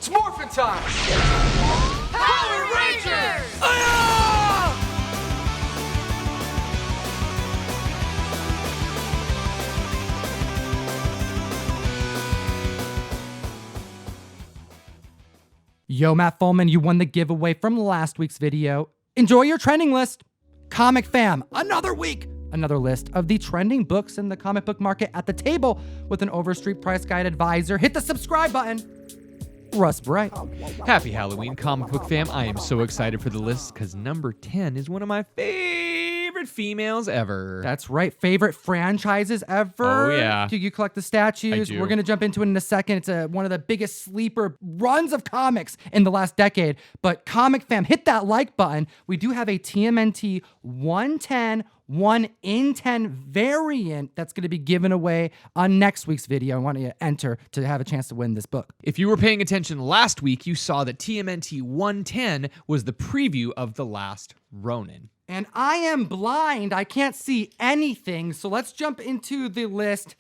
It's morphin' time! Power Rangers! Yo, Matt Fulman, you won the giveaway from last week's video. Enjoy your trending list. Comic fam, another week, another list of the trending books in the comic book market at the table with an Overstreet Price Guide advisor. Hit the subscribe button. Russ Bright. Happy Halloween, comic book fam. I am so excited for the list because number 10 is one of my favorite females ever. That's right. Favorite franchises ever. Oh, yeah. Do you collect the statues? I do. We're going to jump into it in a second. It's one of the biggest sleeper runs of comics in the last decade. But comic fam, hit that like button. We do have a TMNT 110 1 in 10 variant that's going to be given away on next week's video. I want you to enter to have a chance to win this book. If you were paying attention last week, you saw that TMNT 110 was the preview of The Last Ronin. And I am blind. I can't see anything. So let's jump into the list,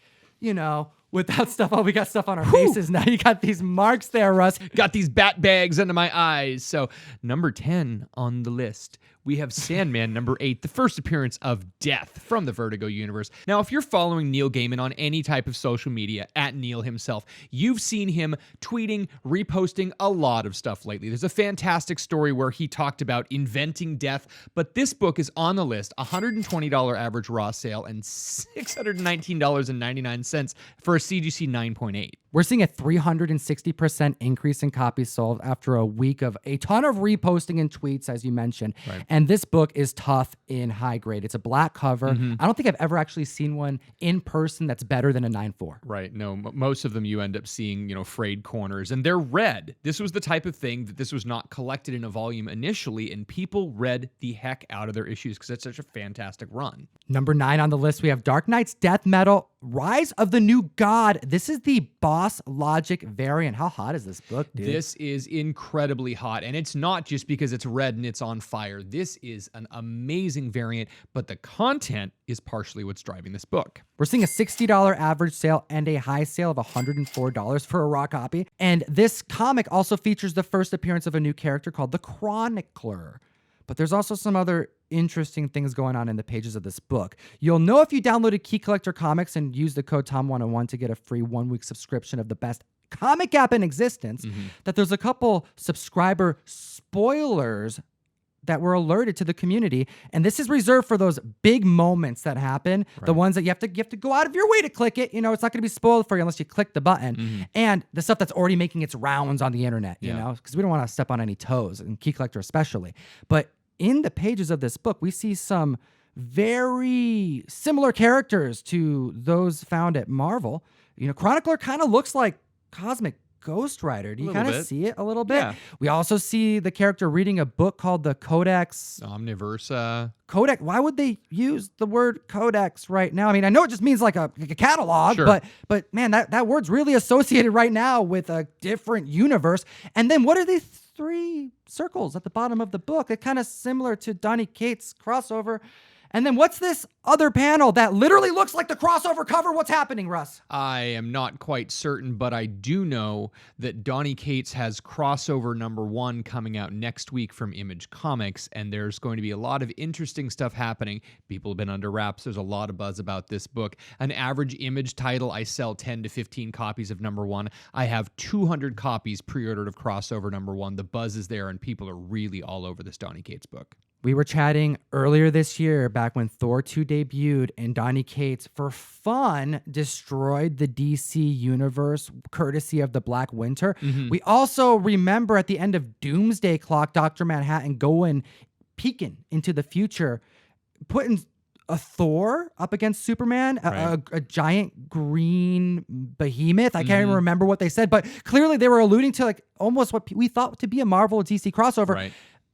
without stuff. Oh, we got stuff on our faces now. You got these marks there, Russ. Got these bat bags under my eyes. So number 10 on the list, we have Sandman, number 8, the first appearance of Death from the Vertigo universe. Now, if you're following Neil Gaiman on any type of social media, at Neil himself, you've seen him tweeting, reposting a lot of stuff lately. There's a fantastic story where he talked about inventing death, but this book is on the list, $120 average raw sale and $619.99 for a CGC 9.8. We're seeing a 360% increase in copies sold after a week of a ton of reposting and tweets, as you mentioned. Right. And this book is tough in high grade. It's a black cover. I don't think I've ever actually seen one in person that's better than a 9.4. Right. No, most of them you end up seeing, frayed corners, and they're red. This was the type of thing that this was not collected in a volume initially, and people read the heck out of their issues because it's such a fantastic run. Number 9 on the list, we have Dark Knight's Death Metal, Rise of the New God. This is the Boss Logic variant. How hot is this book, dude? This is incredibly hot, and it's not just because it's red and it's on fire. This is an amazing variant, but the content is partially what's driving this book. We're seeing a $60 average sale and a high sale of $104 for a raw copy. And this comic also features the first appearance of a new character called the Chronicler. But there's also some other interesting things going on in the pages of this book. You'll know if you downloaded Key Collector Comics and use the code TOM101 to get a free 1-week subscription of the best comic app in existence, that there's a couple subscriber spoilers that were alerted to the community. And this is reserved for those big moments that happen, the ones that you have to go out of your way to click it. It's not going to be spoiled for you unless you click the button. And the stuff that's already making its rounds on the internet, because we don't want to step on any toes, and Key Collector especially. But in the pages of this book, we see some very similar characters to those found at Marvel. Chronicler kind of looks like Cosmic Ghost Rider. Do you kind of see it a little bit? Yeah. We also see the character reading a book called the Codex. Omniversa. Codex. Why would they use the word Codex right now? I mean, I know it just means like a catalog, Sure. but man, that word's really associated right now with a different universe. And then what are these 3 circles at the bottom of the book? They're kind of similar to Donny Cates' crossover. And then what's this other panel that literally looks like the crossover cover? What's happening, Russ? I am not quite certain, but I do know that Donny Cates has crossover number 1 coming out next week from Image Comics, and there's going to be a lot of interesting stuff happening. People have been under wraps. There's a lot of buzz about this book. An average Image title, I sell 10 to 15 copies of number 1. I have 200 copies pre-ordered of crossover number 1. The buzz is there, and people are really all over this Donny Cates book. We were chatting earlier this year, back when Thor 2 debuted, and Donny Cates, for fun, destroyed the DC universe, courtesy of the Black Winter. We also remember at the end of Doomsday Clock, Dr. Manhattan going, peeking into the future, putting a Thor up against Superman, a giant green behemoth. I can't even remember what they said, but clearly they were alluding to like almost what we thought to be a Marvel DC crossover. Right.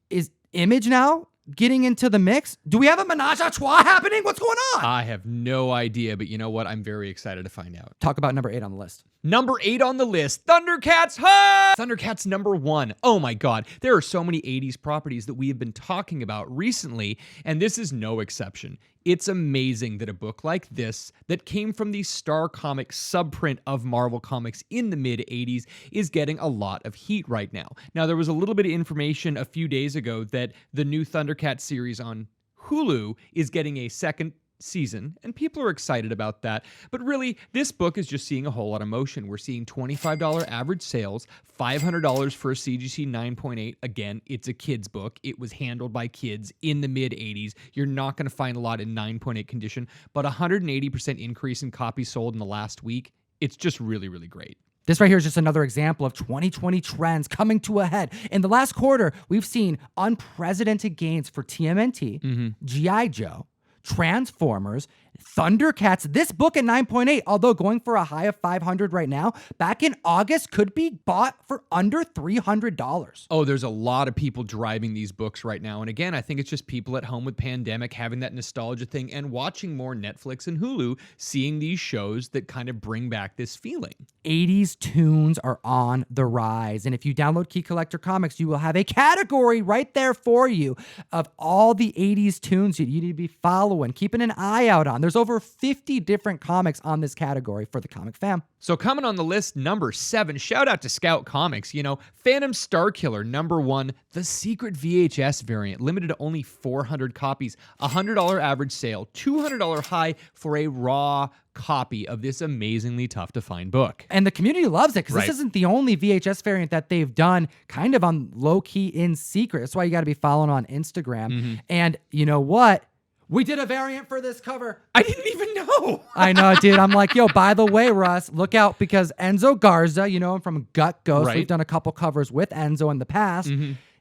Is Image now getting into the mix? Do we have a menage a trois happening? What's going on? I have no idea, but you know what? I'm very excited to find out. Talk about number 8 on the list. Number 8 on the list, Thundercats. Huh! Thundercats number 1. Oh my God. There are so many 80s properties that we have been talking about recently, and this is no exception. It's amazing that a book like this, that came from the Star Comics subprint of Marvel Comics in the mid-'80s, is getting a lot of heat right now. Now, there was a little bit of information a few days ago that the new Thundercats series on Hulu is getting a second season, and people are excited about that. But really, this book is just seeing a whole lot of motion. We're seeing $25 average sales, $500 for a CGC 9.8. Again, it's a kid's book. It was handled by kids in the mid-'80s. You're not going to find a lot in 9.8 condition, but 180% increase in copies sold in the last week. It's just really, really great. This right here is just another example of 2020 trends coming to a head. In the last quarter, we've seen unprecedented gains for TMNT, G.I. Joe, Transformers, Thundercats. This book at 9.8, although going for a high of 500 right now, back in August could be bought for under $300. Oh, there's a lot of people driving these books right now. And again, I think it's just people at home with pandemic having that nostalgia thing and watching more Netflix and Hulu, seeing these shows that kind of bring back this feeling. 80s tunes are on the rise. And if you download Key Collector Comics, you will have a category right there for you of all the 80s tunes you need to be following, keeping an eye out on. There's over 50 different comics on this category for the comic fam. So coming on the list, number 7, shout out to Scout Comics. You know, Phantom Starkiller, number 1, the secret VHS variant, limited to only 400 copies, $100 average sale, $200 high for a raw copy of this amazingly tough to find book. And the community loves it because Right. this isn't the only VHS variant that they've done kind of on low key in secret. That's why you got to be following on Instagram. And you know what? We did a variant for this cover. I didn't even know. I know, dude. I'm like, yo, by the way, Russ, look out because Enzo Garza, you know him from Gut Ghost. Right. We've done a couple covers with Enzo in the past.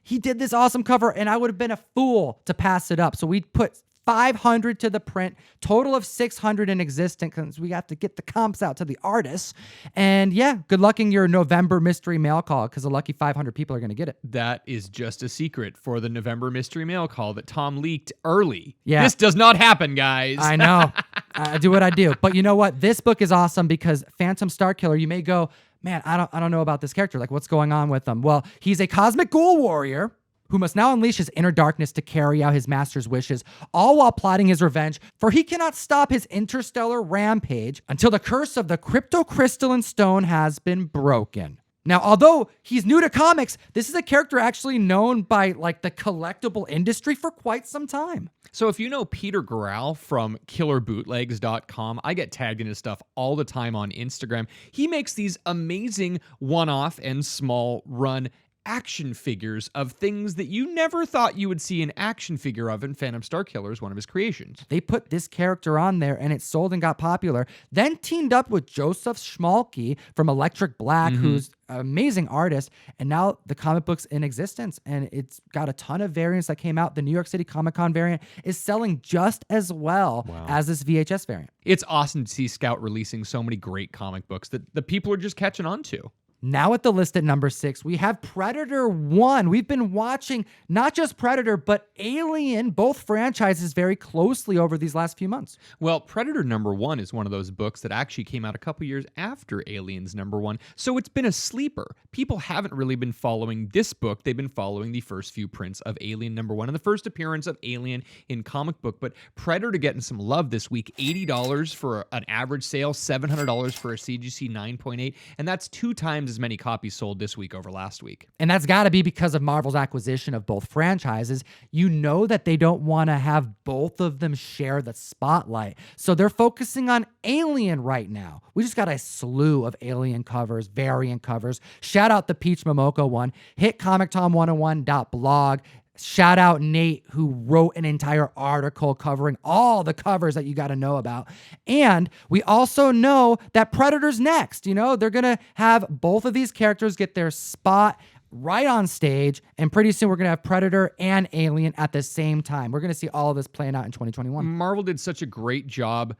He did this awesome cover, and I would have been a fool to pass it up. So we put 500 to the print, total of 600 in existence because we have to get the comps out to the artists. And yeah, good luck in your November mystery mail call because the lucky 500 people are going to get it. That is just a secret for the November mystery mail call that Tom leaked early. Yeah. This does not happen, guys. I know. I do what I do. But you know what? This book is awesome because Phantom Starkiller, you may go, man, I don't know about this character. Like, what's going on with him? Well, he's a cosmic ghoul warrior who must now unleash his inner darkness to carry out his master's wishes, all while plotting his revenge, for he cannot stop his interstellar rampage until the curse of the cryptocrystalline stone has been broken. Now, although he's new to comics, this is a character actually known by like the collectible industry for quite some time. So if you know Peter Grau from killerbootlegs.com, I get tagged in his stuff all the time on Instagram. He makes these amazing one-off and small run action figures of things that you never thought you would see an action figure of, and Phantom Starkiller is one of his creations. They put this character on there and it sold and got popular, then teamed up with Joseph Schmalke from Electric Black, who's an amazing artist, and now the comic book's in existence, and it's got a ton of variants that came out. The New York City Comic Con variant is selling just as well as this VHS variant. It's awesome to see Scout releasing so many great comic books that the people are just catching on to. Now at the list at number 6, we have Predator 1. We've been watching not just Predator, but Alien, both franchises, very closely over these last few months. Well, Predator number 1 is one of those books that actually came out a couple years after Aliens number 1, so it's been a sleeper. People haven't really been following this book. They've been following the first few prints of Alien number 1 and the first appearance of Alien in comic book. But Predator getting some love this week, $80 for an average sale, $700 for a CGC 9.8, and that's 2 times as many copies sold this week over last week. And that's got to be because of Marvel's acquisition of both franchises. You know that they don't want to have both of them share the spotlight. So they're focusing on Alien right now. We just got a slew of Alien covers, variant covers. Shout out the Peach Momoko one. Hit Comictom101.blog. Shout out Nate, who wrote an entire article covering all the covers that you got to know about. And we also know that Predator's next. You know, they're going to have both of these characters get their spot right on stage, and pretty soon we're going to have Predator and Alien at the same time. We're going to see all of this playing out in 2021. Marvel did such a great job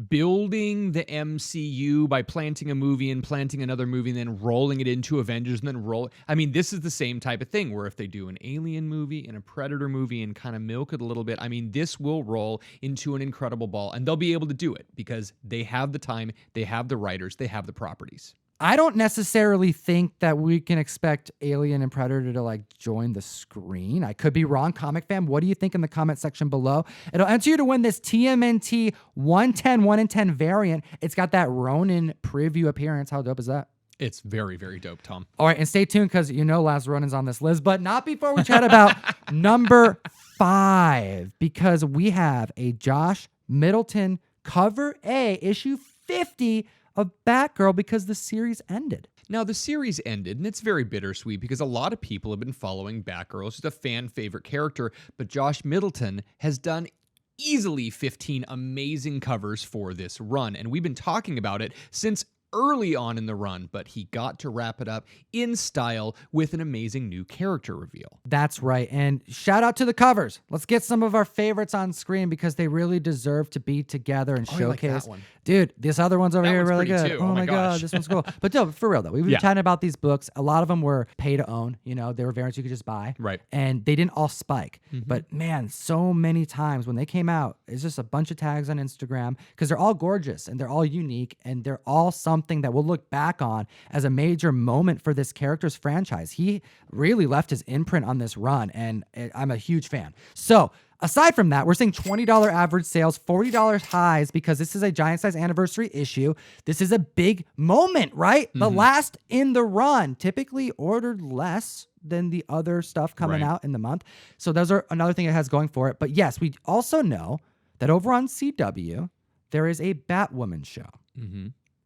building the MCU by planting a movie and planting another movie and then rolling it into Avengers and then I mean, this is the same type of thing where if they do an Alien movie and a Predator movie and kind of milk it a little bit, I mean, this will roll into an incredible ball, and they'll be able to do it because they have the time, they have the writers, they have the properties. I don't necessarily think that we can expect Alien and Predator to like join the screen. I could be wrong. Comic Fam, what do you think in the comment section below? It'll enter you to win this TMNT 110 1 in 10 variant. It's got that Ronin preview appearance. How dope is that? It's very, very dope, Tom. All right, and stay tuned because you know Last Ronin's on this list, but not before we chat about number 5, because we have a Josh Middleton cover A, issue 50 of Batgirl, because the series ended. Now, the series ended, and it's very bittersweet because a lot of people have been following Batgirl. She's a fan favorite character, but Josh Middleton has done easily 15 amazing covers for this run, and we've been talking about it since early on in the run, but he got to wrap it up in style with an amazing new character reveal. That's right. And shout out to the covers. Let's get some of our favorites on screen because they really deserve to be together and I like showcase. that one. Dude, this other one's over That here one's really pretty good. too. Oh my God, gosh. this one's cool. But no, for real though, we've been Yeah. chatting about these books. A lot of them were pay to own. You know, they were variants you could just buy. Right. And they didn't all spike. But man, so many times when they came out, it's just a bunch of tags on Instagram because they're all gorgeous and they're all unique and they're all something that we'll look back on as a major moment for this character's franchise. He really left his imprint on this run, and I'm a huge fan. So aside from that, we're seeing $20 average sales, $40 highs, because this is a giant size anniversary issue. This is a big moment, right? The last in the run, typically ordered less than the other stuff coming Right. out in the month. So those are another thing it has going for it. But yes, we also know that over on CW, there is a Batwoman show.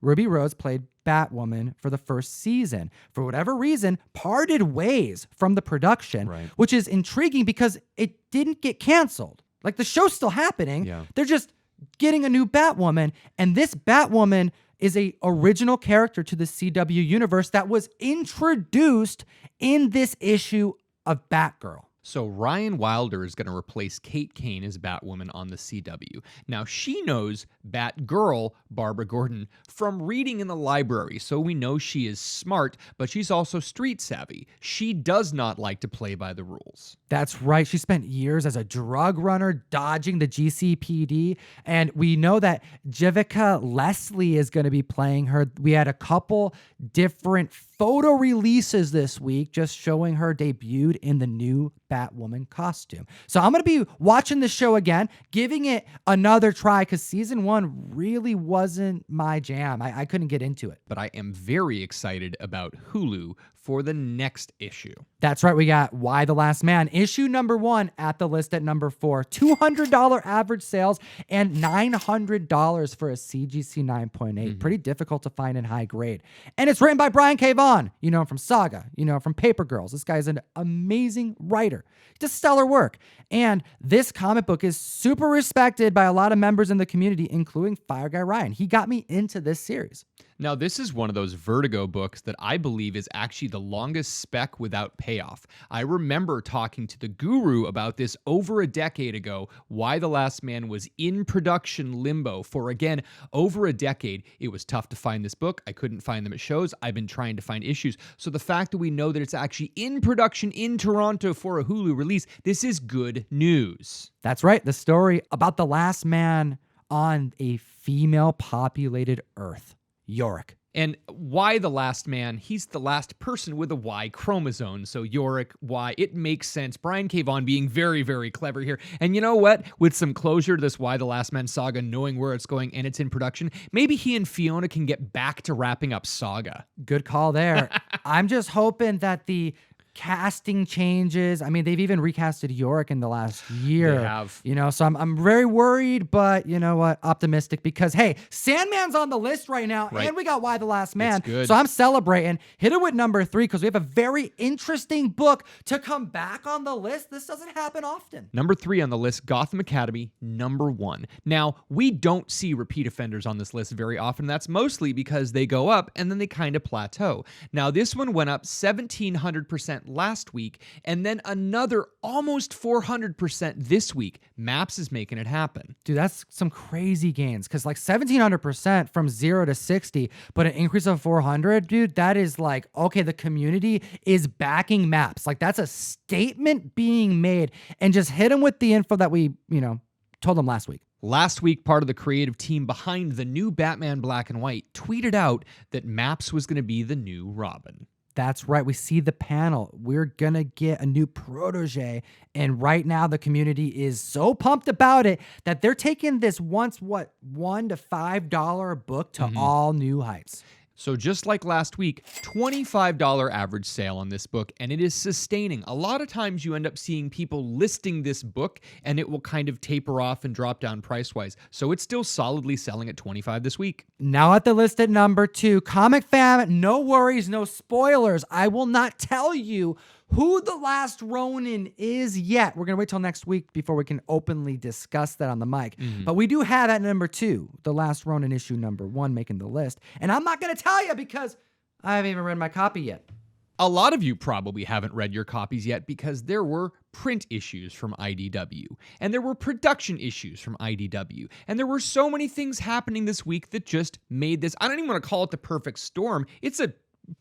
Ruby Rose played Batwoman for the first season. For whatever reason, parted ways from the production, Right. which is intriguing because it didn't get canceled. Like the show's still happening. Yeah. They're just getting a new Batwoman, and this Batwoman is a original character to the CW universe that was introduced in this issue of Batgirl. So Ryan Wilder is going to replace Kate Kane as Batwoman on the CW. Now, she knows Batgirl, Barbara Gordon, from reading in the library, so we know she is smart, but she's also street savvy. She does not like to play by the rules. That's right. She spent years as a drug runner dodging the GCPD. And we know that Jivica Leslie is going to be playing her. We had a couple different photo releases this week just showing her debuted in the new Batwoman costume. So I'm going to be watching the show again, giving it another try because season 1 really wasn't my jam. I couldn't get into it. But I am very excited about Hulu for the next issue. That's right. We got Why the Last Man, issue number 1 at the list at number 4. $200 average sales and $900 for a CGC 9.8. Pretty difficult to find in high grade. And it's written by Brian K. Vaughan. You know him from Saga. You know him from Paper Girls. This guy's an amazing writer. He does stellar work. And this comic book is super respected by a lot of members in the community, including Fire Guy Ryan. He got me into this series. Now, this is one of those Vertigo books that I believe is actually the longest spec without payoff. I remember talking to the Guru about this over a decade ago, why The Last Man was in production limbo for, again, over a decade. It was tough to find this book. I couldn't find them at shows. I've been trying to find issues. So the fact that we know that it's actually in production in Toronto for a Hulu release, this is good news. That's right. The story about the last man on a female-populated Earth. Yorick. And why the last man? He's the last person with a Y chromosome. So Yorick, Y, it makes sense. Brian K. Vaughan being very, very clever here. And you know what? With some closure to this Why the Last Man saga, knowing where it's going and it's in production, maybe he and Fiona can get back to wrapping up Saga. Good call there. I'm just hoping that the casting changes. I mean, they've even recasted Yorick in the last year. They have. You know, so I'm very worried, but you know what? Optimistic because, hey, Sandman's on the list right now, Right. and we got Why the Last Man. It's good. So I'm celebrating. Hit it with number 3 because we have a very interesting book to come back on the list. This doesn't happen often. Number 3 on the list, Gotham Academy, number 1. Now, we don't see repeat offenders on this list very often. That's mostly because they go up and then they kind of plateau. Now, this one went up 1,700% last week and then another almost 400% this week. Maps is making it happen. Dude, that's some crazy gains because like 1,700% from 0 to 60, but an increase of 400, dude, that is like, okay, the community is backing Maps. Like that's a statement being made, and just hit them with the info that we, told them last week. Last week, part of the creative team behind the new Batman Black and White tweeted out that Maps was going to be the new Robin. That's right. We see the panel. We're going to get a new protege. And right now, the community is so pumped about it that they're taking this $1 to $5 book to all new heights. So just like last week, $25 average sale on this book, and it is sustaining. A lot of times you end up seeing people listing this book, and it will kind of taper off and drop down price-wise. So it's still solidly selling at $25 this week. Now at the list at number 2, Comic Fam, no worries, no spoilers. I will not tell you who the Last Ronin is yet. We're going to wait till next week before we can openly discuss that on the mic. But we do have at number 2, the Last Ronin issue number 1 making the list. And I'm not going to tell you because I haven't even read my copy yet. A lot of you probably haven't read your copies yet because there were print issues from IDW, and there were production issues from IDW, and there were so many things happening this week that just made this, I don't even want to call it the perfect storm. It's a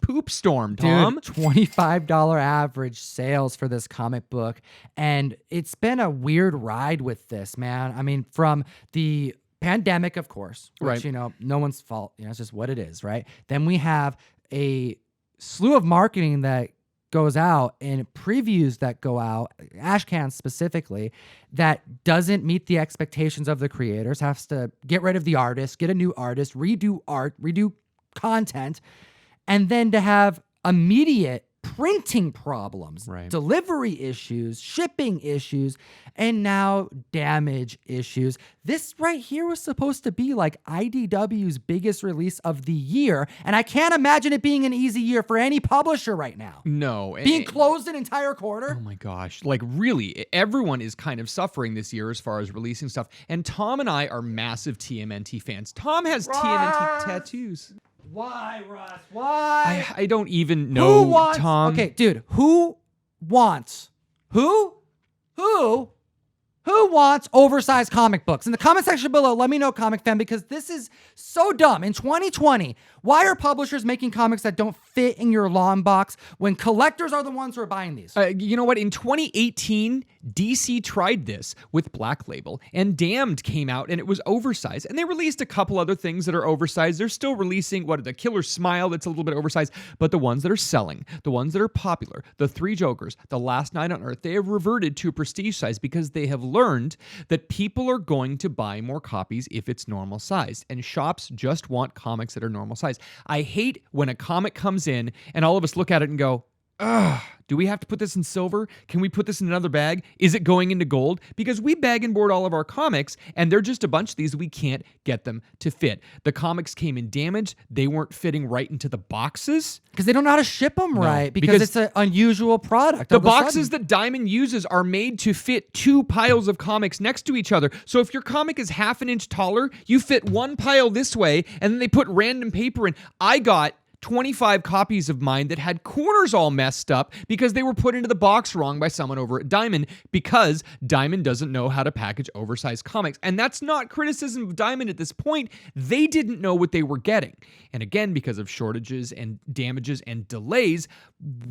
poop storm, Tom. Dude, $25 average sales for this comic book. And it's been a weird ride with this, man. I mean, from the pandemic, of course, which, Right. you know, no one's fault. You know, it's just what it is, right? Then we have a slew of marketing that goes out and previews that go out, Ashcan specifically, that doesn't meet the expectations of the creators, has to get rid of the artist, get a new artist, redo art, redo content, and then to have immediate printing problems, Right. delivery issues, shipping issues, and now damage issues. This right here was supposed to be like IDW's biggest release of the year, and I can't imagine it being an easy year for any publisher right now. No. Being closed an entire quarter? Oh my gosh. Like really, everyone is kind of suffering this year as far as releasing stuff. And Tom and I are massive TMNT fans. Tom has TMNT tattoos. Why, Russ? Why? I don't even know, Who wants, Tom. Okay, dude, who wants oversized comic books? In the comment section below, let me know, Comic Fan, because this is so dumb. In 2020, why are publishers making comics that don't fit in your long box when collectors are the ones who are buying these? You know what? In 2018, DC tried this with Black Label, and Damned came out, and it was oversized. And they released a couple other things that are oversized. They're still releasing, the Killer Smile that's a little bit oversized, but the ones that are selling, the ones that are popular, the Three Jokers, the Last Night on Earth, they have reverted to prestige size because they have learned that people are going to buy more copies if it's normal sized, and shops just want comics that are normal size. I hate when a comic comes in and all of us look at it and go, ugh, do we have to put this in silver? Can we put this in another bag? Is it going into gold? Because we bag and board all of our comics, and they're just a bunch of these we can't get them to fit. The comics came in damaged. They weren't fitting right into the boxes. Because they don't know how to ship them right, because it's an unusual product. The boxes that Diamond uses are made to fit 2 piles of comics next to each other. So if your comic is half an inch taller, you fit one pile this way, and then they put random paper in. I got 25 copies of mine that had corners all messed up because they were put into the box wrong by someone over at Diamond, because Diamond doesn't know how to package oversized comics. And that's not criticism of Diamond at this point. They didn't know what they were getting. And again, because of shortages and damages and delays,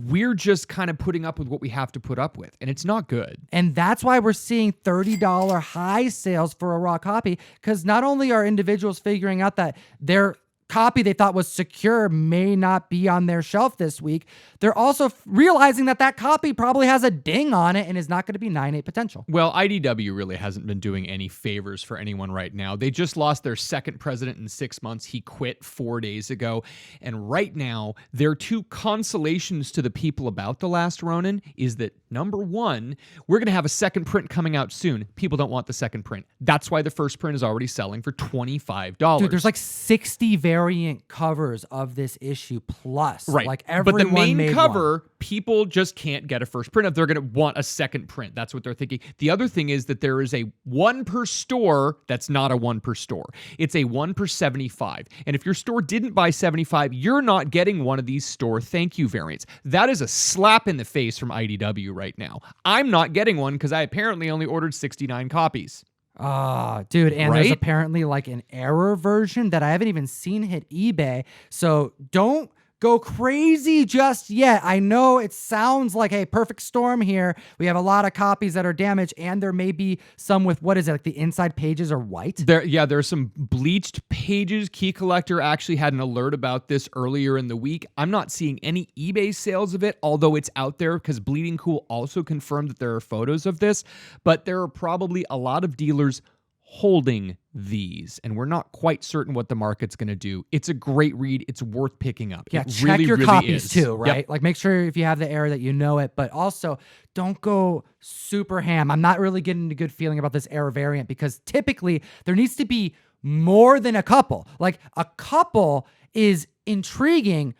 we're just kind of putting up with what we have to put up with. And it's not good. And that's why we're seeing $30 high sales for a raw copy, because not only are individuals figuring out that their copy they thought was secure may not be on their shelf this week, they're also realizing that that copy probably has a ding on it and is not going to be 9.8 potential. Well, IDW really hasn't been doing any favors for anyone right now. They just lost their second president in 6 months. He quit 4 days ago. And right now, their 2 consolations to the people about The Last Ronin is that, number 1, we're going to have a second print coming out soon. People don't want the second print. That's why the first print is already selling for $25. Dude, there's like 60 variant covers of this issue plus. Right. Like everyone but the main made cover, one. people just can't get a first print of. They're going to want a second print. That's what they're thinking. The other thing is that there is a 1 per store that's not a 1 per store. It's a 1 per 75. And if your store didn't buy 75, you're not getting one of these store thank you variants. That is a slap in the face from IDW right now. I'm not getting one because I apparently only ordered 69 copies. Ah, dude, and Right? there's apparently like an error version that I haven't even seen hit eBay. So don't go crazy just yet. I know it sounds like a perfect storm here. We have a lot of copies that are damaged, and there may be some with, what is it, like the inside pages are white? There's some bleached pages. Key Collector actually had an alert about this earlier in the week. I'm not seeing any eBay sales of it, although it's out there because Bleeding Cool also confirmed that there are photos of this, but there are probably a lot of dealers holding these, and we're not quite certain what the market's going to do. It's a great read. It's worth picking up. Yeah, it check really, your really copies is. too, right? Yep. Like make sure if you have the error that you know it, but also don't go super ham. I'm not really getting a good feeling about this error variant because typically there needs to be more than a couple. Like a couple is intriguing,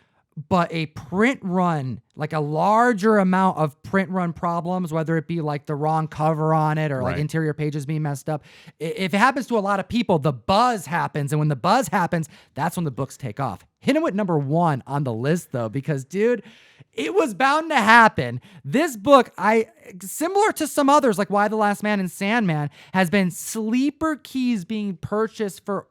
but a print run, like a larger amount of print run problems, whether it be like the wrong cover on it or like Right. interior pages being messed up. If it happens to a lot of people, the buzz happens. And when the buzz happens, that's when the books take off. Hit him with number 1 on the list though, because dude, it was bound to happen. This book, similar to some others like Why the Last Man and Sandman, has been sleeper keys being purchased for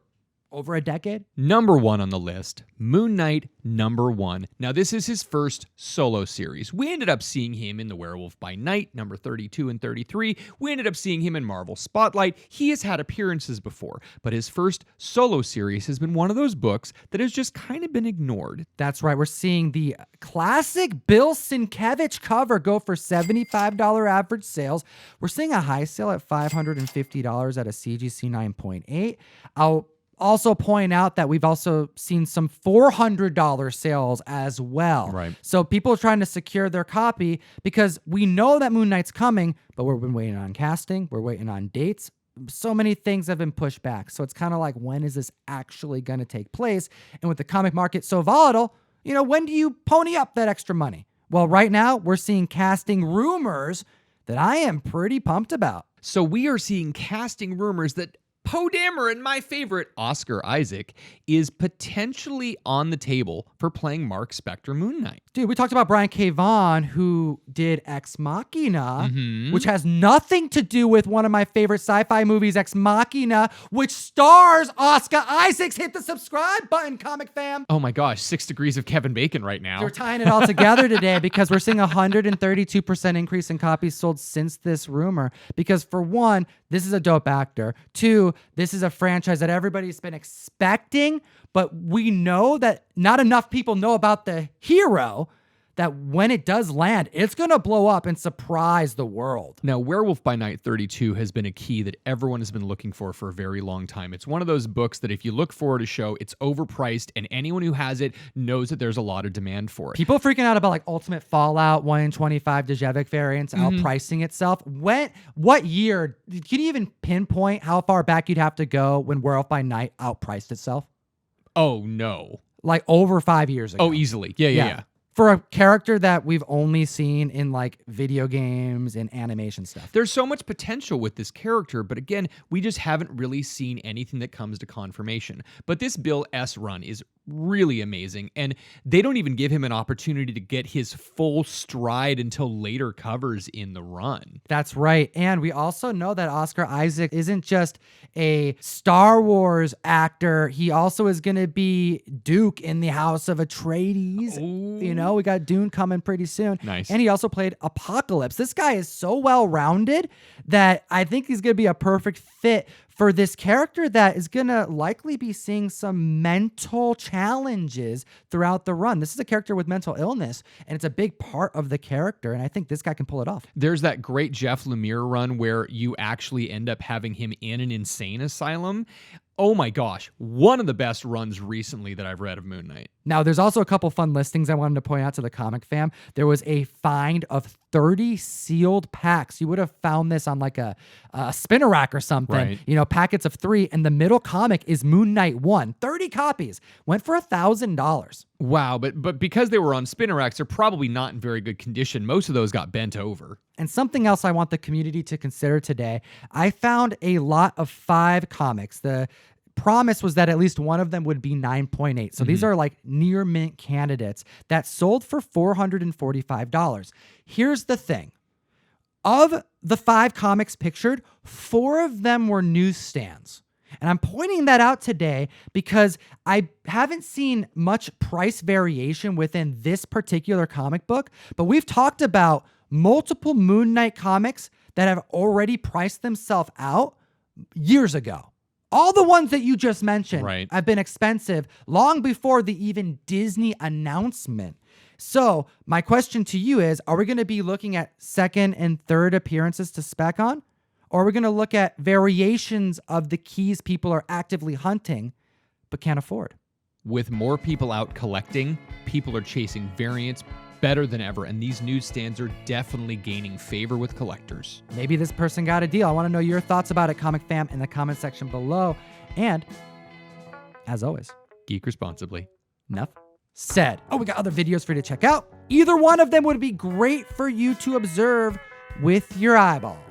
over a decade. Number 1 on the list, Moon Knight #1. Now, this is his first solo series. We ended up seeing him in The Werewolf by Night, number 32 and 33. We ended up seeing him in Marvel Spotlight. He has had appearances before, but his first solo series has been one of those books that has just kind of been ignored. That's right. We're seeing the classic Bill Sienkiewicz cover go for $75 average sales. We're seeing a high sale at $550 at a CGC 9.8. I'll also point out that we've also seen some $400 sales as well. Right. So people are trying to secure their copy because we know that Moon Knight's coming, but we've been waiting on casting. We're waiting on dates. So many things have been pushed back. So it's kind of like, when is this actually going to take place? And with the comic market so volatile, when do you pony up that extra money? Well, right now we're seeing casting rumors that I am pretty pumped about. So we are seeing casting rumors that Poe Dameron, my favorite, Oscar Isaac, is potentially on the table for playing Mark Spector Moon Knight. Dude, we talked about Brian K. Vaughan, who did Ex Machina, Mm-hmm. which has nothing to do with one of my favorite sci-fi movies, Ex Machina, which stars Oscar Isaacs. Hit the subscribe button, comic fam. Oh my gosh, 6 degrees of Kevin Bacon right now. We're tying it all together today because we're seeing a 132% increase in copies sold since this rumor. Because for one, this is a dope actor. 2, this is a franchise that everybody's been expecting, but we know that not enough people know about the hero, that when it does land, it's going to blow up and surprise the world. Now, Werewolf by Night 32 has been a key that everyone has been looking for a very long time. It's one of those books that if you look for at a show, it's overpriced, and anyone who has it knows that there's a lot of demand for it. People are freaking out about like Ultimate Fallout 1 in 25 Djevik variants outpricing itself. What year? Can you even pinpoint how far back you'd have to go when Werewolf by Night outpriced itself? Oh, no. Like over 5 years ago. Oh, easily. Yeah. For a character that we've only seen in like video games and animation stuff. There's so much potential with this character, but again, we just haven't really seen anything that comes to confirmation. But this Bill S. run is really amazing, and they don't even give him an opportunity to get his full stride until later covers in the run. That's right. And we also know that Oscar Isaac isn't just a Star Wars actor. He also is going to be Duke in the House of Atreides. Ooh. We got Dune coming pretty soon. Nice. And he also played Apocalypse. This guy is so well-rounded that I think he's going to be a perfect fit for this character that is going to likely be seeing some mental challenges throughout the run. This is a character with mental illness, and it's a big part of the character, and I think this guy can pull it off. There's that great Jeff Lemire run where you actually end up having him in an insane asylum. Oh my gosh, one of the best runs recently that I've read of Moon Knight. Now, there's also a couple fun listings I wanted to point out to the comic fam. There was a find of 30 sealed packs. You would have found this on like a spinner rack or something. Right. Packets of 3, and the middle comic is Moon Knight 1. 30 copies. Went for $1,000. Wow, but because they were on spinner racks, they're probably not in very good condition. Most of those got bent over. And something else I want the community to consider today, I found a lot of 5 comics. The promise was that at least one of them would be 9.8. So these are like near mint candidates that sold for $445. Here's the thing. Of the 5 comics pictured, 4 of them were newsstands. And I'm pointing that out today because I haven't seen much price variation within this particular comic book, but we've talked about multiple Moon Knight comics that have already priced themselves out years ago. All the ones that you just mentioned have been expensive long before the even Disney announcement. So my question to you is, are we going to be looking at second and third appearances to spec on? Or are we going to look at variations of the keys people are actively hunting but can't afford? With more people out collecting, people are chasing variants better than ever, and these newsstands are definitely gaining favor with collectors. Maybe this person got a deal. I want to know your thoughts about it, Comic Fam, in the comment section below. And as always, Geek responsibly. enough said. Oh, we got other videos for you to check out. Either one of them would be great for you to observe with your eyeballs.